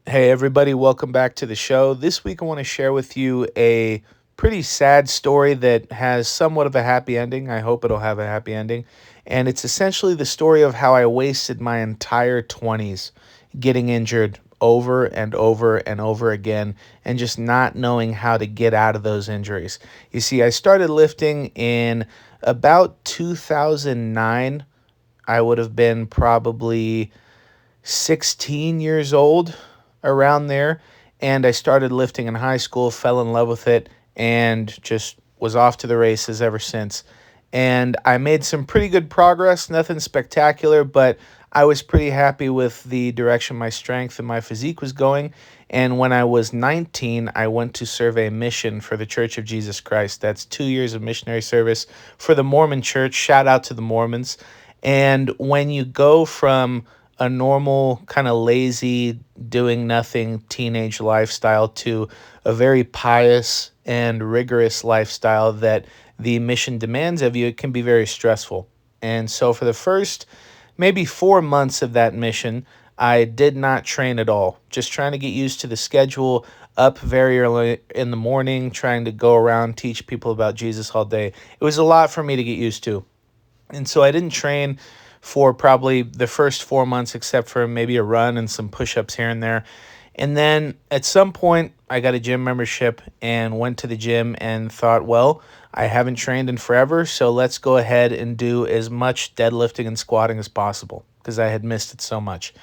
Hey, everybody, welcome back to the show. This week, I want to share with you a pretty sad story that has somewhat of a happy ending. I hope it'll have a happy ending. And it's essentially the story of how I wasted my entire 20s getting injured over and over and over again and just not knowing how to get out of those injuries. You see, I started lifting in about 2009. I would have been probably 16 years old, around there. And I started lifting in high school, fell in love with it, and just was off to the races ever since. And I made some pretty good progress, nothing spectacular, but I was pretty happy with the direction my strength and my physique was going. And when I was 19, I went to serve a mission for the Church of Jesus Christ. That's 2 years of missionary service for the Mormon Church. Shout out to the Mormons. And when you go from a normal, kind of lazy, doing nothing teenage lifestyle to a very pious and rigorous lifestyle that the mission demands of you, it can be very stressful. And so, for the first maybe 4 months of that mission, I did not train at all, just trying to get used to the schedule, up very early in the morning, trying to go around, teach people about Jesus all day. It was a lot for me to get used to. And so I didn't train for probably the first 4 months, except for maybe a run and some push ups here and there. And then at some point, I got a gym membership and went to the gym and thought, well, I haven't trained in forever, so let's go ahead and do as much deadlifting and squatting as possible because I had missed it so much.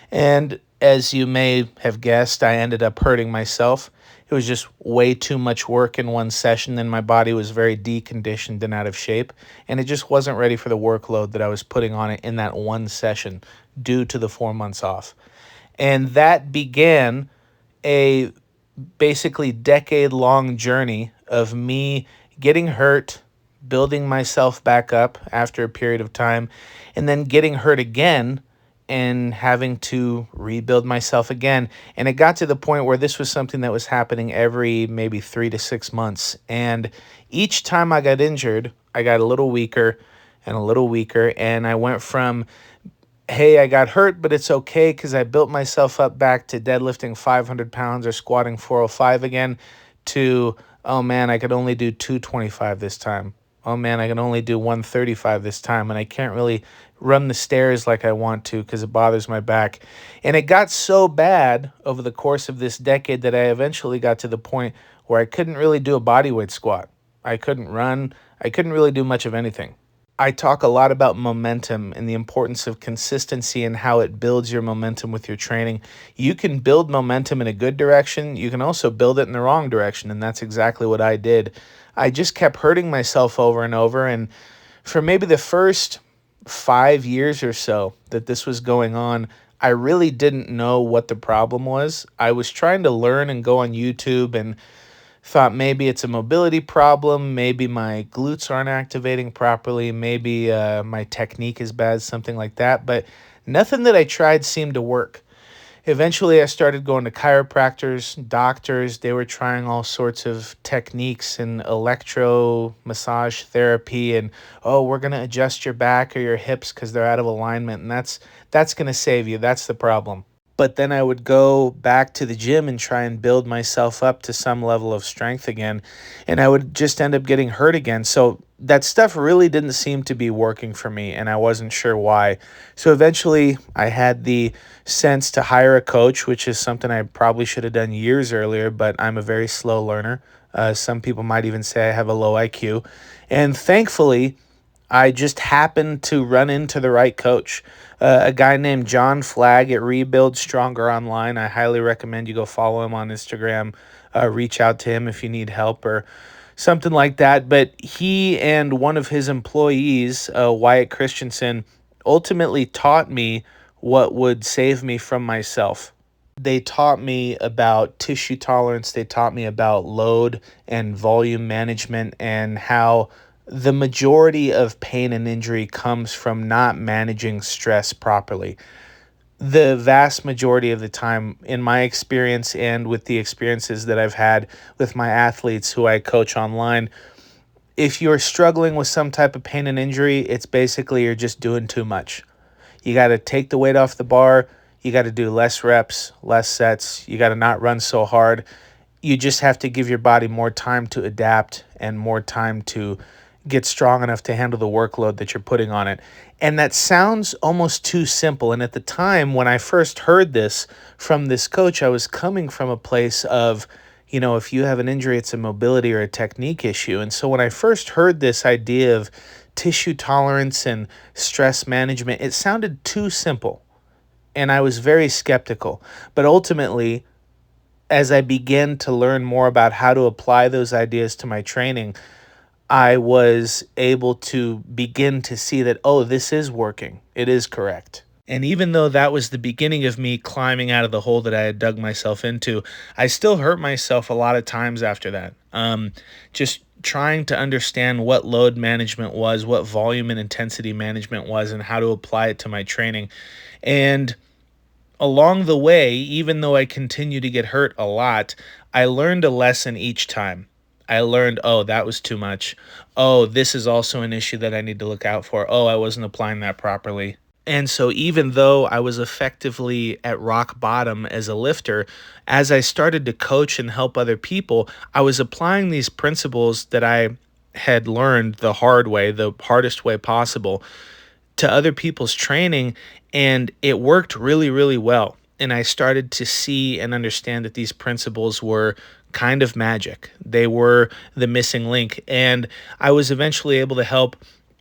And as you may have guessed, I ended up hurting myself. It was just way too much work in one session, and my body was very deconditioned and out of shape, and it just wasn't ready for the workload that I was putting on it in that one session due to the 4 months off. And that began a basically decade long journey of me getting hurt, building myself back up after a period of time, and then getting hurt again and having to rebuild myself again. And it got to the point where this was something that was happening every maybe 3 to 6 months. And each time I got injured, I got a little weaker and a little weaker. And I went from, hey, I got hurt, but it's okay because I built myself up back to deadlifting 500 pounds or squatting 405 again, to, oh man, I could only do 225 this time. Oh man, I can only do 135 this time, and I can't really run the stairs like I want to because it bothers my back. And it got so bad over the course of this decade that I eventually got to the point where I couldn't really do a bodyweight squat. I couldn't run. I couldn't really do much of anything. I talk a lot about momentum and the importance of consistency and how it builds your momentum with your training. You can build momentum in a good direction. You can also build it in the wrong direction. And that's exactly what I did. I just kept hurting myself over and over. And for maybe the first 5 years or so that this was going on, I really didn't know what the problem was. I was trying to learn and go on YouTube and thought maybe it's a mobility problem, maybe my glutes aren't activating properly, maybe my technique is bad, something like that. But nothing that I tried seemed to work. Eventually, I started going to chiropractors, doctors. They were trying all sorts of techniques and electro massage therapy, and oh, we're gonna adjust your back or your hips because they're out of alignment, and that's gonna save you. That's the problem. But then I would go back to the gym and try and build myself up to some level of strength again, and I would just end up getting hurt again. So that stuff really didn't seem to be working for me, and I wasn't sure why. So eventually, I had the sense to hire a coach, which is something I probably should have done years earlier, but I'm a very slow learner. Some people might even say I have a low IQ. And thankfully, I just happened to run into the right coach, a guy named John Flagg at Rebuild Stronger Online. I highly recommend you go follow him on Instagram, reach out to him if you need help or something like that. But he and one of his employees, Wyatt Christensen, ultimately taught me what would save me from myself. They taught me about tissue tolerance. They taught me about load and volume management and how the majority of pain and injury comes from not managing stress properly. The vast majority of the time, in my experience and with the experiences that I've had with my athletes who I coach online, if you're struggling with some type of pain and injury, it's basically you're just doing too much. You got to take the weight off the bar. You got to do less reps, less sets. You got to not run so hard. You just have to give your body more time to adapt and more time to get strong enough to handle the workload that you're putting on it. And that sounds almost too simple. And at the time when I first heard this from this coach, I was coming from a place of, if you have an injury, it's a mobility or a technique issue. And so when I first heard this idea of tissue tolerance and stress management, it sounded too simple. And I was very skeptical. But ultimately, as I began to learn more about how to apply those ideas to my training, I was able to begin to see that, oh, this is working. It is correct. And even though that was the beginning of me climbing out of the hole that I had dug myself into, I still hurt myself a lot of times after that. Just trying to understand what load management was, what volume and intensity management was, and how to apply it to my training. And along the way, even though I continue to get hurt a lot, I learned a lesson each time. I learned, oh, that was too much. Oh, this is also an issue that I need to look out for. Oh, I wasn't applying that properly. And so even though I was effectively at rock bottom as a lifter, as I started to coach and help other people, I was applying these principles that I had learned the hard way, the hardest way possible, to other people's training, and it worked really, really well. And I started to see and understand that these principles were kind of magic. They were the missing link. And I was eventually able to help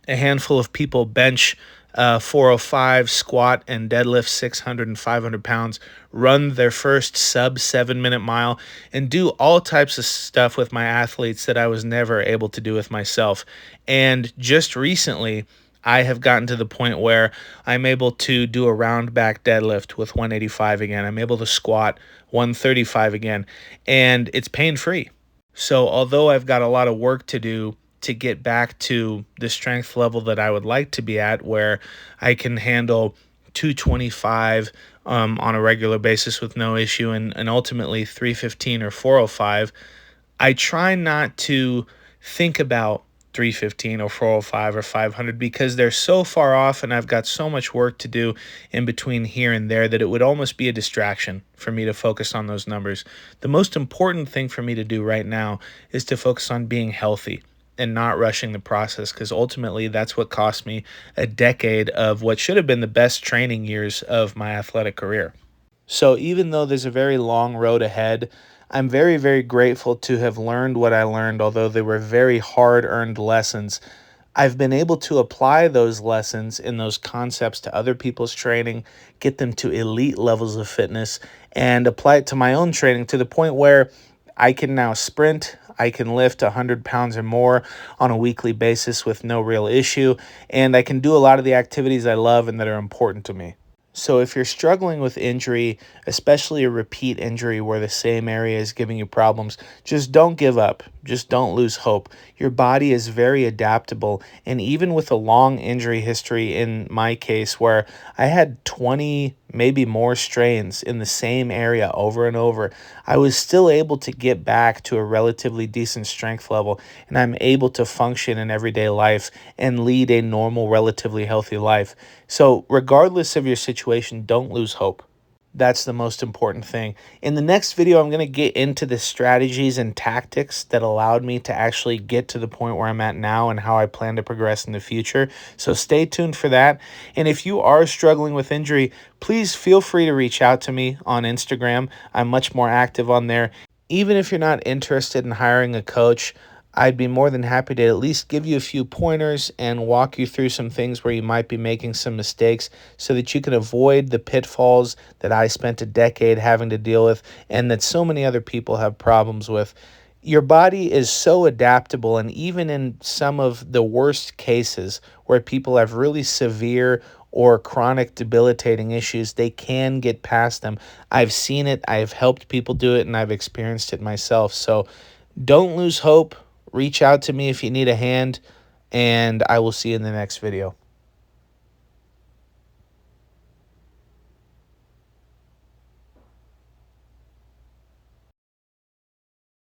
a handful of people bench 405, squat, and deadlift 600 and 500 pounds, run their first sub 7-minute mile, and do all types of stuff with my athletes that I was never able to do with myself. And just recently, I have gotten to the point where I'm able to do a round back deadlift with 185 again. I'm able to squat 135 again, and it's pain-free. So although I've got a lot of work to do to get back to the strength level that I would like to be at, where I can handle 225 on a regular basis with no issue, and ultimately 315 or 405, I try not to think about 315 or 405 or 500 because they're so far off and I've got so much work to do in between here and there that it would almost be a distraction for me to focus on those numbers. The most important thing for me to do right now is to focus on being healthy and not rushing the process, because ultimately that's what cost me a decade of what should have been the best training years of my athletic career. So even though there's a very long road ahead, I'm very, very grateful to have learned what I learned, although they were very hard-earned lessons. I've been able to apply those lessons and those concepts to other people's training, get them to elite levels of fitness, and apply it to my own training to the point where I can now sprint, I can lift 100 pounds or more on a weekly basis with no real issue, and I can do a lot of the activities I love and that are important to me. So if you're struggling with injury, especially a repeat injury where the same area is giving you problems, just don't give up. Just don't lose hope. Your body is very adaptable. And even with a long injury history, in my case, where I had 20, maybe more strains in the same area over and over, I was still able to get back to a relatively decent strength level. And I'm able to function in everyday life and lead a normal, relatively healthy life. So regardless of your situation, don't lose hope. That's the most important thing. In the next video, I'm going to get into the strategies and tactics that allowed me to actually get to the point where I'm at now and how I plan to progress in the future. So stay tuned for that. And if you are struggling with injury, please feel free to reach out to me on Instagram. I'm much more active on there. Even if you're not interested in hiring a coach, I'd be more than happy to at least give you a few pointers and walk you through some things where you might be making some mistakes so that you can avoid the pitfalls that I spent a decade having to deal with and that so many other people have problems with. Your body is so adaptable, and even in some of the worst cases where people have really severe or chronic debilitating issues, they can get past them. I've seen it, I've helped people do it, and I've experienced it myself. So don't lose hope. Reach out to me if you need a hand, and I will see you in the next video.